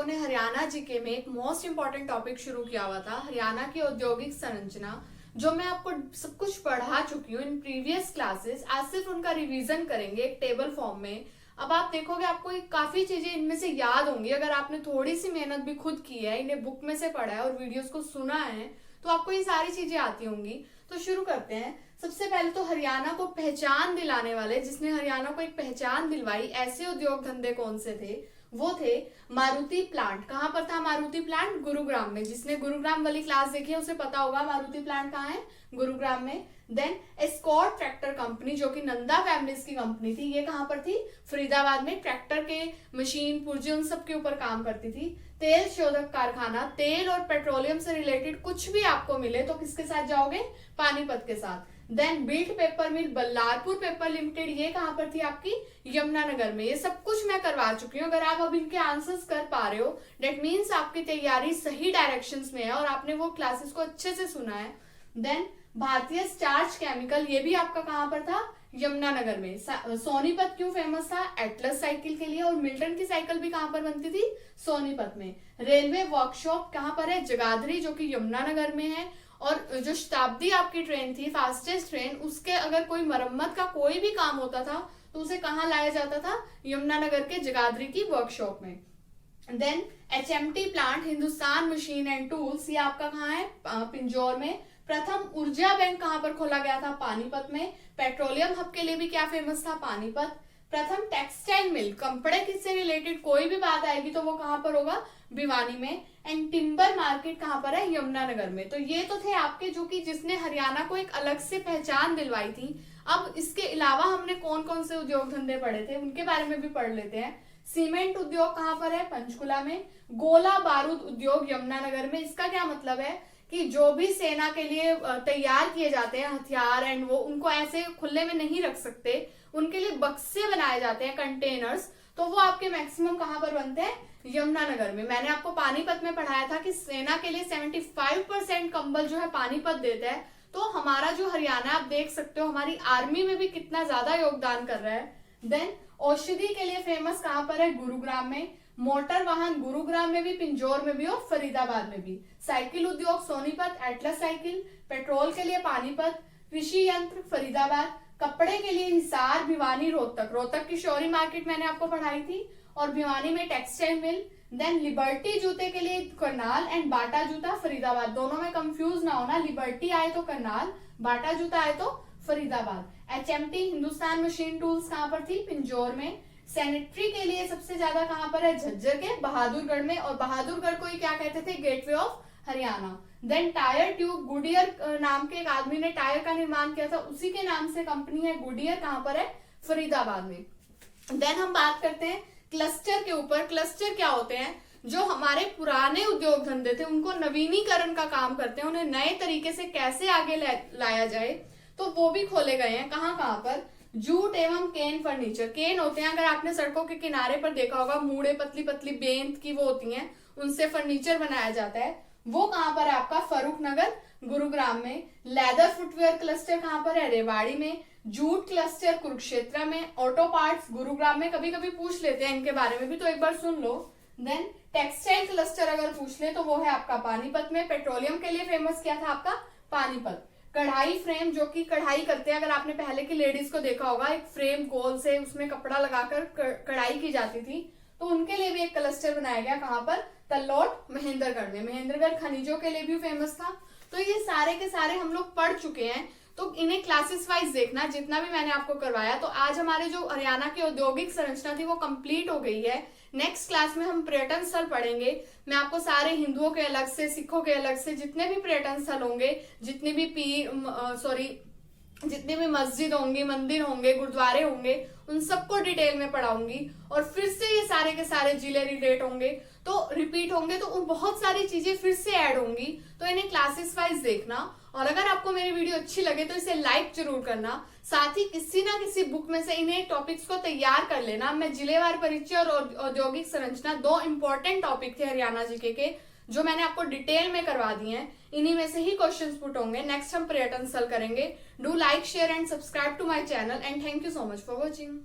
ने हरियाणा जीके में एक मोस्ट इंपॉर्टेंट टॉपिक शुरू किया हुआ था, हरियाणा की औद्योगिक संरचना, जो मैं आपको सब कुछ पढ़ा चुकी हूँ इन प्रीवियस क्लासेस। आज सिर्फ उनका रिवीजन करेंगे एक टेबल फॉर्म में। अब आप देखोगे आपको काफी चीजें इनमें से याद होंगी अगर आपने थोड़ी सी मेहनत भी खुद की है, इन्हें बुक में से पढ़ा है और वीडियोस को सुना है, तो आपको ये सारी चीजें आती होंगी। तो शुरू करते हैं। सबसे पहले तो हरियाणा को पहचान दिलाने वाले, जिसने हरियाणा को एक पहचान दिलवाई, ऐसे उद्योग धंधे कौन से थे? वो थे मारुति प्लांट। कहां पर था मारुति प्लांट? गुरुग्राम में। जिसने गुरुग्राम वाली क्लास देखी है उसे पता होगा मारुति प्लांट कहाँ है, गुरुग्राम में। देन एस्कॉर्ट ट्रैक्टर कंपनी, जो कि नंदा फैमिलीज की कंपनी थी, ये कहां पर थी? फरीदाबाद में। ट्रैक्टर के मशीन पुर्जे उन सब के ऊपर काम करती थी। तेल शोधक कारखाना, तेल और पेट्रोलियम से रिलेटेड कुछ भी आपको मिले तो किसके साथ जाओगे? पानीपत के साथ। देन बिल्ट पेपर मिल, बल्लारपुर पेपर लिमिटेड, ये कहां पर थी आपकी? यमुनानगर में। ये सब कुछ मैं करवा चुकी हूँ। अगर आप अब इनके आंसर्स कर पा रहे हो, डेट मीन्स आपकी तैयारी सही डायरेक्शंस में है और आपने वो क्लासेस को अच्छे से सुना है। देन भारतीय स्टार्च केमिकल, ये भी आपका कहां पर था? यमुनानगर में। सोनीपत क्यों फेमस था? एटलस साइकिल के लिए। और मिल्टन की साइकिल भी कहां पर बनती थी? सोनीपत में। रेलवे वर्कशॉप कहां पर है? जगाधरी, जो कि यमुनानगर में है। और जो शताब्दी आपकी ट्रेन थी, फास्टेस्ट ट्रेन, उसके अगर कोई मरम्मत का कोई भी काम होता था तो उसे कहाँ लाया जाता था? यमुनानगर के जगाधरी की वर्कशॉप में। Then HMT plant, Hindustan machine and tools, ये आपका कहाँ है? पिंजौर में। प्रथम ऊर्जा बैंक कहां पर खोला गया था? पानीपत में। पेट्रोलियम हब के लिए भी क्या फेमस था? पानीपत। प्रथम टेक्सटाइल मिल, कपड़े किससे रिलेटेड कोई भी बात आएगी तो वो कहां पर होगा? भिवानी में। एंड टिम्बर मार्केट कहां पर है? यमुनानगर में। तो ये तो थे आपके, जो कि जिसने हरियाणा को एक अलग से पहचान दिलवाई थी। अब इसके अलावा हमने कौन कौन से उद्योग धंधे पढ़े थे उनके बारे में भी पढ़ लेते हैं। सीमेंट उद्योग कहां पर है? पंचकुला में। गोला बारूद उद्योग यमुनानगर में। इसका क्या मतलब है कि जो भी सेना के लिए तैयार किए जाते हैं हथियार एंड वो, उनको ऐसे खुले में नहीं रख सकते, उनके लिए बक्से बनाए जाते हैं, कंटेनर्स, तो वो आपके मैक्सिमम कहां पर बनते हैं? यमुनानगर में। मैंने आपको पानीपत में पढ़ाया था कि सेना के लिए 75% कंबल जो है पानीपत देता है। तो हमारा जो हरियाणा, आप देख सकते हो हमारी आर्मी में भी कितना ज्यादा योगदान कर रहा है। देन औषधि के लिए फेमस कहां पर है? गुरुग्राम में। मोटर वाहन गुरुग्राम में भी, पिंजौर में भी और फरीदाबाद में भी। साइकिल उद्योग सोनीपत, एटलस साइकिल। पेट्रोल के लिए पानीपत। कृषि यंत्र फरीदाबाद। कपड़े के लिए हिसार, भिवानी, रोहतक। रोहतक की शौरी मार्केट मैंने आपको पढ़ाई थी। और भिवानी में टेक्सटाइल मिल। देन लिबर्टी जूते के लिए करनाल एंड बाटा जूता फरीदाबाद। दोनों में कंफ्यूज ना होना, लिबर्टी आए तो करनाल, बाटा जूता आए तो Faridabad. HMT Hindustan machine tools कहां पर थी? पिंजौर में। सैनिटरी के लिए सबसे ज्यादा कहां पर है? झज्जर के बहादुरगढ़ में। और बहादुरगढ़ को ही क्या कहते थे? Gateway of Haryana. Then tyre tube, Goodyear नाम के एक आदमी ने टायर का निर्माण किया था, उसी के नाम से कंपनी है गुडियर, कहां पर है? फरीदाबाद में। देन हम बात करते हैं क्लस्टर के ऊपर। क्लस्टर क्या होते हैं? जो हमारे पुराने उद्योग धंधे थे उनको नवीनीकरण का काम करते हैं, उन्हें नए तरीके से कैसे आगे लाया जाए, तो वो भी खोले गए हैं। कहां कहां पर? जूट एवं केन फर्नीचर। केन होते हैं, अगर आपने सड़कों के किनारे पर देखा होगा, मूड़े पतली पतली बेंत की वो होती हैं, उनसे फर्नीचर बनाया जाता है। वो कहां पर है आपका? फरूख नगर, गुरुग्राम में। लेदर फुटवेयर क्लस्टर कहां पर है? रेवाड़ी में। जूट क्लस्टर कुरुक्षेत्र में। ऑटो पार्ट्स गुरुग्राम में। कभी कभी पूछ लेते हैं इनके बारे में भी, तो एक बार सुन लो। देन टेक्सटाइल क्लस्टर अगर पूछ ले तो वो है आपका पानीपत में। पेट्रोलियम के लिए फेमस क्या था आपका? पानीपत। कढ़ाई फ्रेम, जो कि कढ़ाई करते हैं, अगर आपने पहले की लेडीज को देखा होगा, एक फ्रेम गोल से उसमें कपड़ा लगाकर कढ़ाई की जाती थी, तो उनके लिए भी एक क्लस्टर बनाया गया। कहां पर? तल्लोट, महेंद्रगढ़ में। महेंद्रगढ़ खनिजों के लिए भी फेमस था। तो ये सारे के सारे हम लोग पढ़ चुके हैं, तो इन्हें क्लासेस वाइज देखना, जितना भी मैंने आपको करवाया। तो आज हमारे जो हरियाणा की औद्योगिक संरचना थी वो कंप्लीट हो गई है। नेक्स्ट क्लास में हम पर्यटन स्थल पढ़ेंगे। मैं आपको सारे हिंदुओं के अलग से, सिखों के अलग से, जितने भी पर्यटन स्थल होंगे, जितने भी जितने भी मस्जिद होंगे, मंदिर होंगे, गुरुद्वारे होंगे, उन सबको डिटेल में पढ़ाऊंगी। और फिर से ये सारे के सारे जिले रिलेट होंगे, तो रिपीट होंगे, तो बहुत सारी चीजें फिर से ऐड होंगी। तो इन्हें क्लासेस वाइज देखना। और अगर आपको मेरी वीडियो अच्छी लगे तो इसे लाइक जरूर करना। साथ ही किसी ना किसी बुक में से इन्हें टॉपिक्स को तैयार कर लेना। मैं जिलेवार परिचय और औद्योगिक संरचना, 2 इंपॉर्टेंट टॉपिक थे हरियाणा जीके के, जो मैंने आपको डिटेल में करवा दिए हैं। इन्हीं में से ही क्वेश्चंस पुट होंगे। नेक्स्ट हम पर्यटन स्थल करेंगे। Do like, share and subscribe to my channel and thank you so much for watching.